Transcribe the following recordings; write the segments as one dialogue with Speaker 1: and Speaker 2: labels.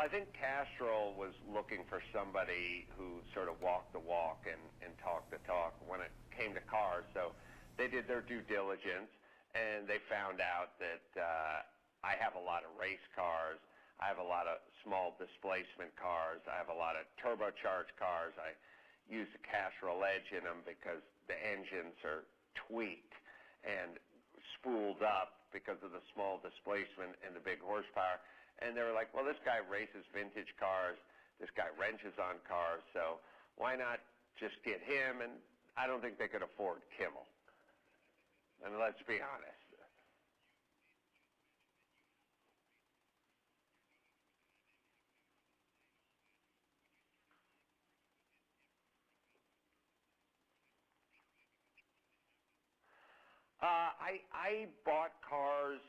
Speaker 1: Well, I think Castrol was looking for somebody who sort of walked the walk and talked the talk when it came to cars. So they did their due diligence, and they found out that I have a lot of race cars. I have a lot of small displacement cars. I have a lot of turbocharged cars. I use the Castrol EDGE in them because the engines are tweaked and spooled up because of the small displacement and the big horsepower. And they were like, well, this guy races vintage cars. This guy wrenches on cars. So why not just get him? And I don't think they could afford Kimmel. And let's be honest. I bought cars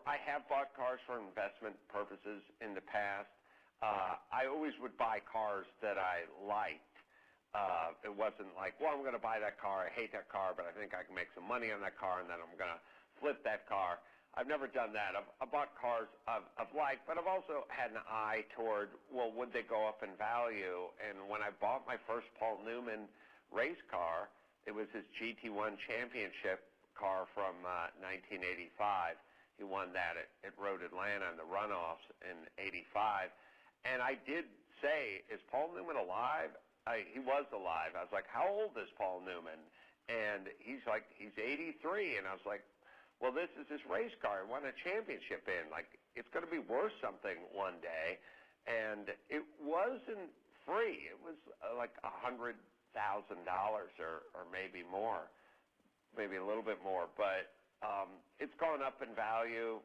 Speaker 1: I have bought cars for investment purposes in the past. I always would buy cars that I liked. It wasn't like, well, I'm going to buy that car. I hate that car, but I think I can make some money on that car, and then I'm going to flip that car. I've never done that. I've bought cars I've liked, but I've also had an eye toward, well, would they go up in value? And when I bought my first Paul Newman race car, it was his GT1 championship car from 1985. He won that at Road Atlanta in the runoffs in '85. And I did say, is Paul Newman alive? He was alive. I was like, how old is Paul Newman? And he's like, he's 83. And I was like, well, this is his race car. He won a championship in. Like, it's going to be worth something one day. And it wasn't free. It was like $100,000 or maybe more. Maybe a little bit more, but it's gone up in value.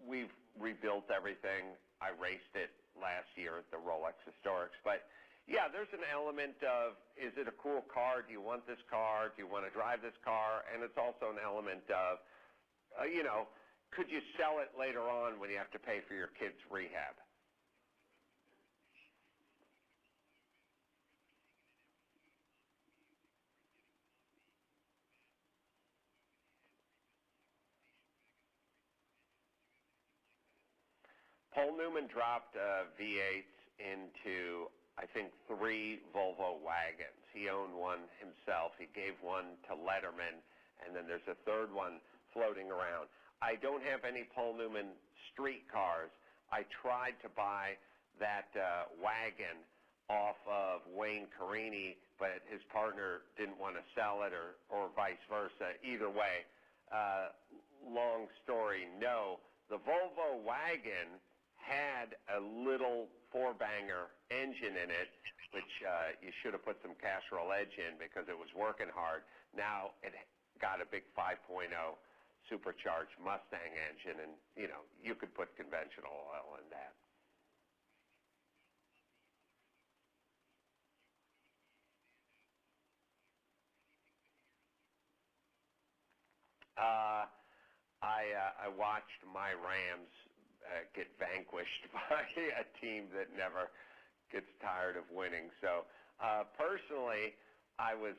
Speaker 1: We've rebuilt everything. I raced it last year at the Rolex Historics. But, yeah, there's an element of, is it a cool car? Do you want this car? Do you want to drive this car? And it's also an element of, could you sell it later on when you have to pay for your kid's rehab? Paul Newman dropped V8s into, I think, 3 Volvo wagons. He owned one himself. He gave one to Letterman, and then there's a third one floating around. I don't have any Paul Newman street cars. I tried to buy that wagon off of Wayne Carini, but his partner didn't want to sell it or vice versa. Either way, long story, no. The Volvo wagon had a little 4-banger engine in it, which you should have put some Castrol EDGE in because it was working hard. Now it got a big 5.0 supercharged Mustang engine, and, you could put conventional oil in that. I watched my Rams get vanquished by a team that never gets tired of winning. So personally, I was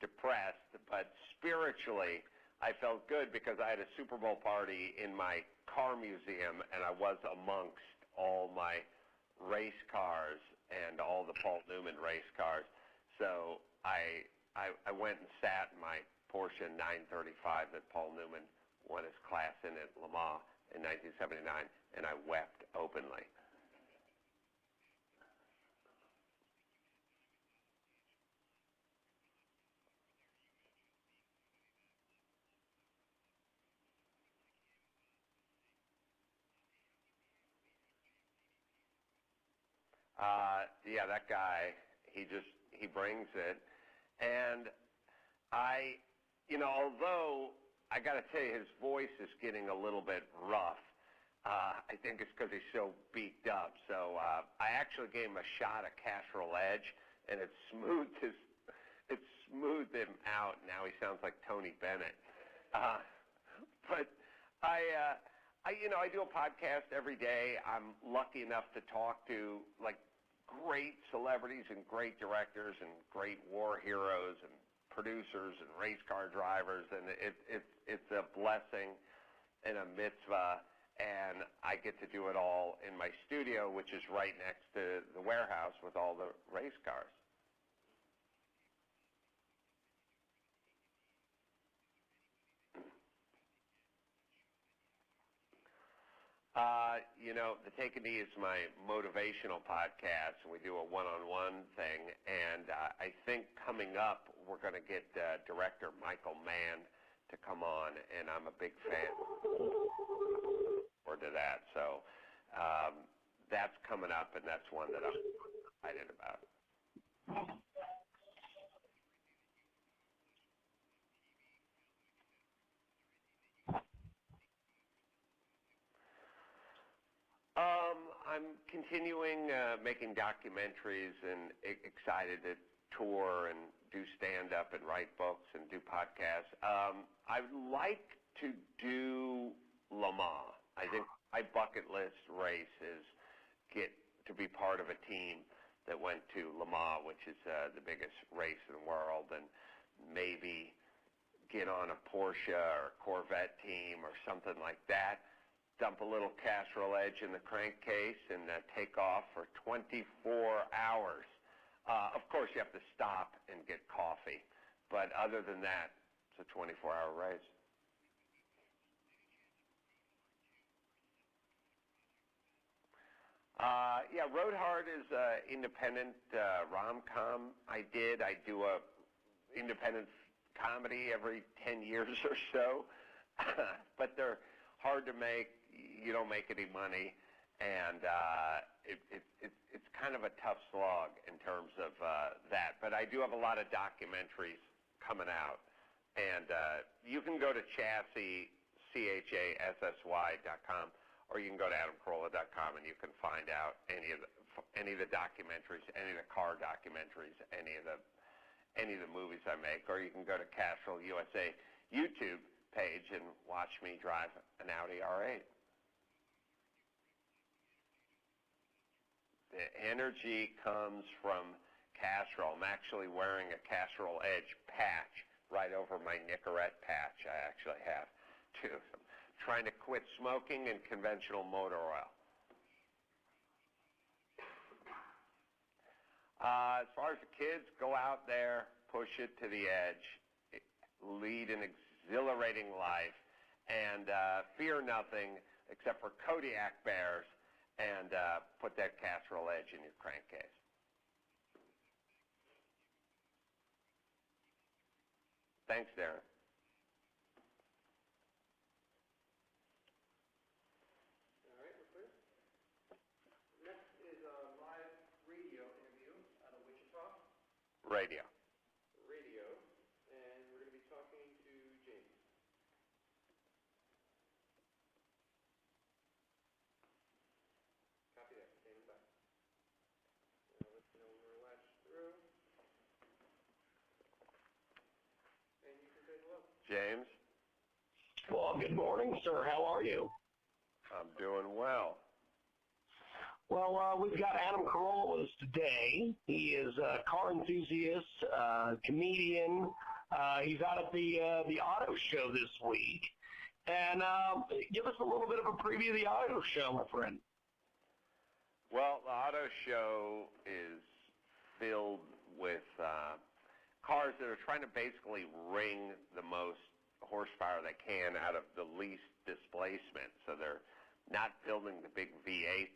Speaker 1: depressed, but spiritually, I felt good because I had a Super Bowl party in my car museum, and I was amongst all my race cars and all the Paul Newman race cars. So I went and sat in my Porsche 935 that Paul Newman won his class in at Le Mans in 1979, and I wept openly. Yeah, that guy, he brings it. And although I got to tell you, his voice is getting a little bit rough. I think it's because he's so beat up. So I actually gave him a shot of Castrol EDGE, and it smoothed him out. Now he sounds like Tony Bennett. But I do a podcast every day. I'm lucky enough to talk to like great celebrities and great directors and great war heroes and producers and race car drivers, and it's a blessing and a mitzvah. and I get to do it all in my studio, which is right next to the warehouse with all the race cars. The Take a Knee is my motivational podcast, and we do a one-on-one thing. And I think coming up, we're going to get director Michael Mann to come on, and I'm a big fan to that. So that's coming up, and that's one that I'm excited about. I'm continuing making documentaries and excited to tour and do stand-up and write books and do podcasts. I'd like to do Le Mans. I think my bucket list race is get to be part of a team that went to Le Mans, which is the biggest race in the world, and maybe get on a Porsche or Corvette team or something like that. Dump a little Castrol EDGE in the crankcase and take off for 24 hours. Of course, you have to stop and get coffee, but other than that, it's a 24-hour race. Road Hard is an independent rom-com I did. I do a independent comedy every 10 years or so, but they're hard to make. You don't make any money, and it's kind of a tough slog in terms of that. But I do have a lot of documentaries coming out, and you can go to Chassis, CHASSY.com, or you can go to AdamCarolla.com, and you can find out any of the documentaries, any of the car documentaries, any of the movies I make, or you can go to Castrol USA YouTube page and watch me drive an Audi R8. The energy comes from Castrol. I'm actually wearing a Castrol EDGE patch right over my Nicorette patch I actually have, too. I'm trying to quit smoking and conventional motor oil. As far as the kids, go out there, push it to the edge, lead an exhilarating life, and fear nothing except for Kodiak bears, and put that Castrol EDGE in your crankcase. Thanks, Darren.
Speaker 2: All right, we're clear. Next is a live radio interview out of Wichita.
Speaker 1: Radio.
Speaker 2: And we're going to be talking to James. Copy that. Standing by. Now let's know when we're latched through. And you can say hello.
Speaker 1: James?
Speaker 3: Well, good morning, sir. How are you?
Speaker 1: I'm doing well.
Speaker 3: Well, we've got Adam Carolla with us today. He is a car enthusiast, comedian. He's out at the auto show this week. And give us a little bit of a preview of the auto show, my friend.
Speaker 1: Well, the auto show is filled with cars that are trying to basically wring the most horsepower they can out of the least displacement. So they're not building the big V8s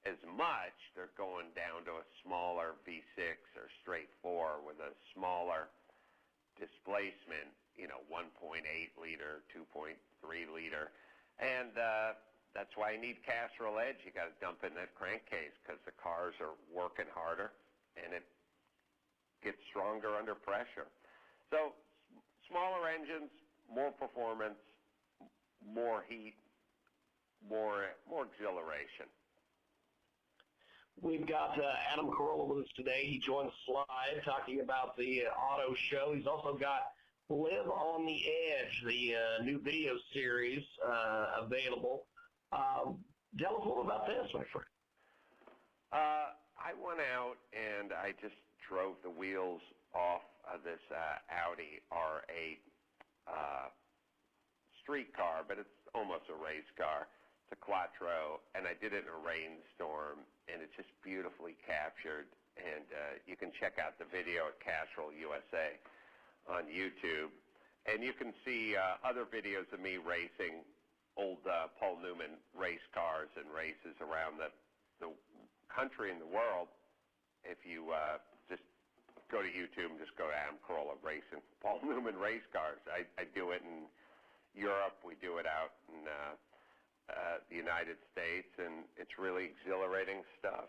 Speaker 1: as much. They're going down to a smaller V6 or straight 4 with a smaller displacement, 1.8 liter, 2.3 liter. And that's why you need Castrol EDGE. You got to dump in that crankcase because the cars are working harder and it gets stronger under pressure. So smaller engines, more performance, more heat, more exhilaration.
Speaker 3: We've got Adam Carolla with us today. He joins us live talking about the auto show. He's also got Live on the Edge, the new video series available. Tell us a little about this, my friend.
Speaker 1: I went out and I just drove the wheels off of this Audi R8 street car, but it's almost a race car. the Quattro, and I did it in a rainstorm, and it's just beautifully captured. And you can check out the video at Castrol USA on YouTube. And you can see other videos of me racing old Paul Newman race cars and races around the country and the world. If you just go to YouTube and just go to Adam Carolla Racing Paul Newman race cars. I do it in Europe. We do it out in the United States, and it's really exhilarating stuff.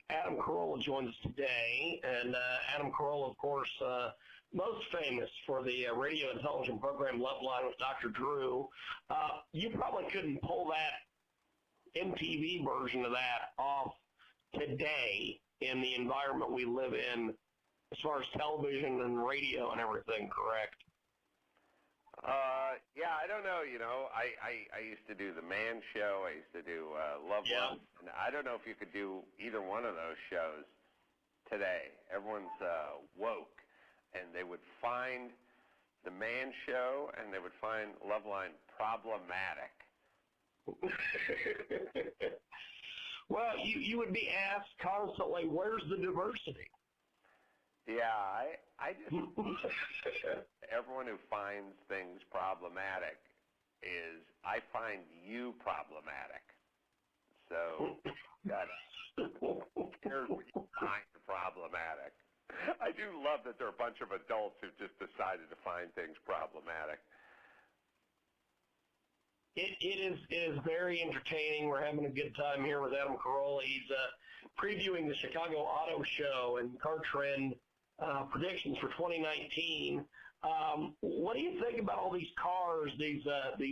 Speaker 3: Adam Carolla joins us today, and Adam Carolla, of course, most famous for the radio and television program Loveline with Dr. Drew. You probably couldn't pull that MTV version of that off today in the environment we live in as far as television and radio and everything, correct?
Speaker 1: Yeah, I don't know. I used to do the Man Show. I used to do Love
Speaker 3: Yeah.
Speaker 1: One. And I don't know if you could do either one of those shows today. Everyone's woke, and they would find the Man Show and they would find Loveline problematic.
Speaker 3: Well, you would be asked constantly, where's the diversity?
Speaker 1: Yeah, I just everyone who finds things problematic I find you problematic. So, here's what you find problematic. I do love that there are a bunch of adults who just decided to find things problematic.
Speaker 3: It is very entertaining. We're having a good time here with Adam Carolla. He's previewing the Chicago Auto Show and car trend predictions for 2019. What do you think about all these cars, these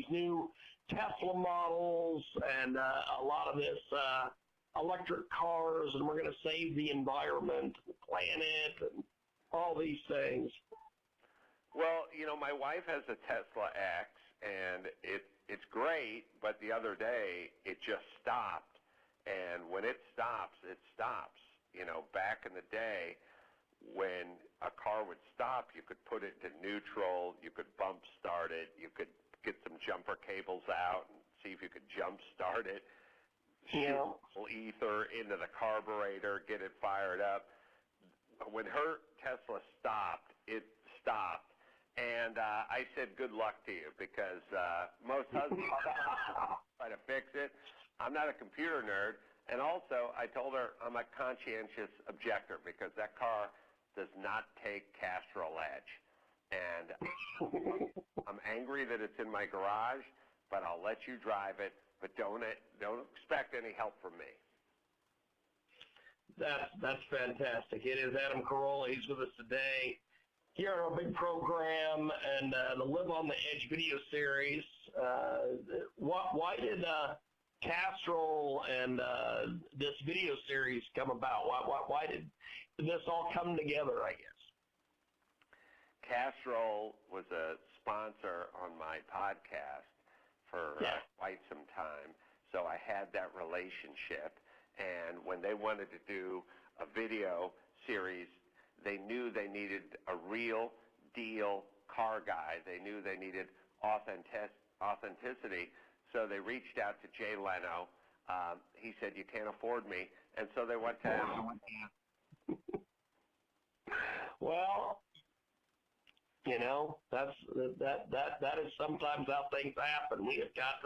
Speaker 3: new Tesla models, and a lot of this electric cars, and we're going to save the environment, the planet, and all these things?
Speaker 1: Well, my wife has a Tesla X, and it's great, but the other day it just stopped. And when it stops, it stops. Back in the day, when a car would stop, you could put it to neutral, you could bump start it, you could get some jumper cables out and see if you could jump start it, shoot ether into the carburetor, get it fired up. When her Tesla stopped, it stopped. And I said, good luck to you, because most husbands try to fix it. I'm not a computer nerd. And also, I told her I'm a conscientious objector, because that car does not take Castrol EDGE. And I'm angry that it's in my garage, but I'll let you drive it, but don't expect any help from me.
Speaker 3: That's fantastic. It is Adam Carolla. He's with us today here on our big program and the Live on the Edge video series. Why did Castrol and this video series come about? Why did this all come together, I guess?
Speaker 1: Castrol was a sponsor on my podcast for quite some time, so I had that relationship. And when they wanted to do a video series, they knew they needed a real deal car guy. They knew they needed authenticity. So they reached out to Jay Leno. He said, you can't afford me. And so they went to him.
Speaker 3: Well, that is sometimes how things happen. We have got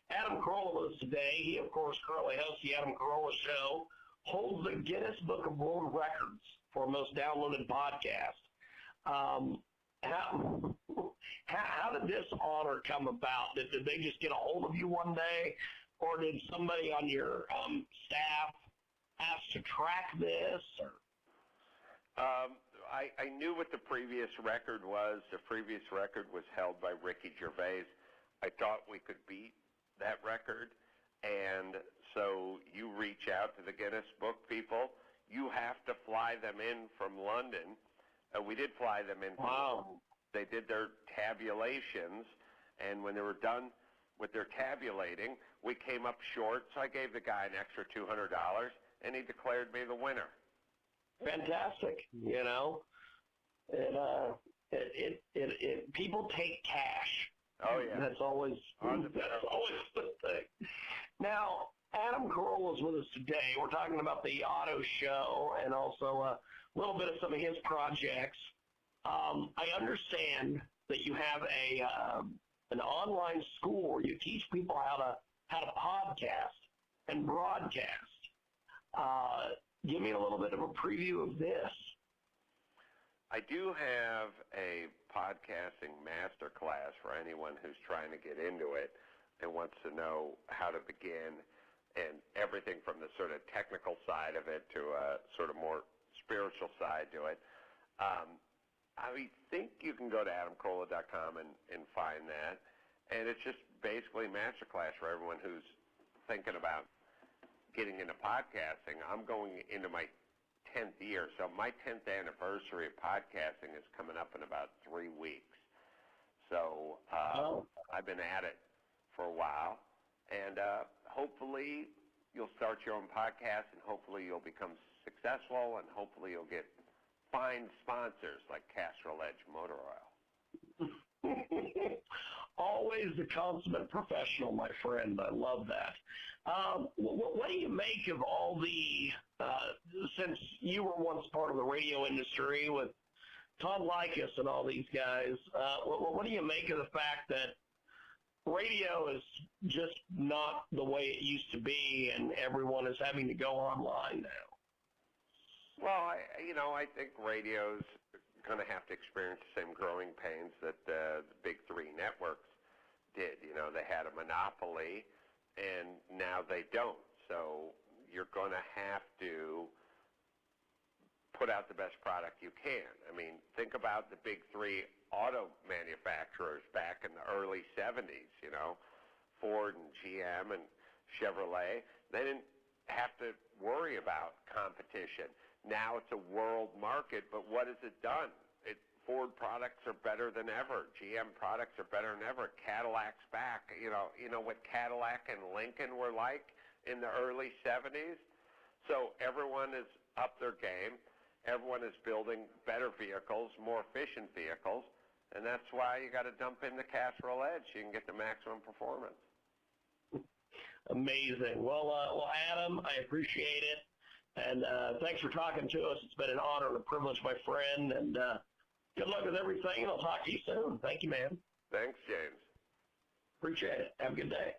Speaker 3: Adam Carolla with us today. He, of course, currently hosts the Adam Carolla Show, holds the Guinness Book of World Records for most downloaded podcast. How did this honor come about? Did they just get a hold of you one day, or did somebody on your staff ask to track this? Or?
Speaker 1: I knew what the previous record was. The previous record was held by Ricky Gervais. I thought we could beat that record, and so you reach out to the Guinness Book people. You have to fly them in from London. We did fly them in.
Speaker 3: Wow.
Speaker 1: They did their tabulations, and when they were done with their tabulating, we came up short, so I gave the guy an extra $200, and he declared me the winner.
Speaker 3: Fantastic. People take cash
Speaker 1: Oh, yeah.
Speaker 3: That's always the thing. Now, Adam Carolla is with us today. We're talking about the auto show and also a little bit of some of his projects. I understand that you have an online school where you teach people how to podcast and broadcast. Give me a little bit of a preview of this.
Speaker 1: I do have a podcasting masterclass for anyone who's trying to get into it and wants to know how to begin, and everything from the sort of technical side of it to a sort of more spiritual side to it. I think you can go to adamcarolla.com and find that, and it's just basically a masterclass for everyone who's thinking about getting into podcasting. I'm going into my 10th year, so my 10th anniversary of podcasting is coming up in about 3 weeks. So I've been at it for a while, and hopefully you'll start your own podcast, and hopefully you'll become successful, and hopefully you'll get fine sponsors like Castrol EDGE motor oil.
Speaker 3: Always the consummate professional, my friend. I love that. What do you make of all the, since you were once part of the radio industry with Tom Likas and all these guys, what do you make of the fact that radio is just not the way it used to be and everyone is having to go online now?
Speaker 1: Well, I think radio's going to have to experience the same growing pains that the big three networks did. They had a monopoly, and now they don't. So you're going to have to put out the best product you can. I mean, think about the big three auto manufacturers back in the early 70s, Ford and GM and Chevrolet. They didn't have to worry about competition. Now it's a world market, but what has it done? Ford products are better than ever. GM products are better than ever. Cadillac's back. You know what Cadillac and Lincoln were like in the early 70s? So everyone is up their game. Everyone is building better vehicles, more efficient vehicles, and that's why you got to dump in the Castrol EDGE. You can get the maximum performance.
Speaker 3: Amazing. Well, Adam, I appreciate it. And thanks for talking to us. It's been an honor and a privilege, my friend. And good luck with everything, and I'll talk to you soon. Thank you, man.
Speaker 1: Thanks, James.
Speaker 3: Appreciate it. Have a good day.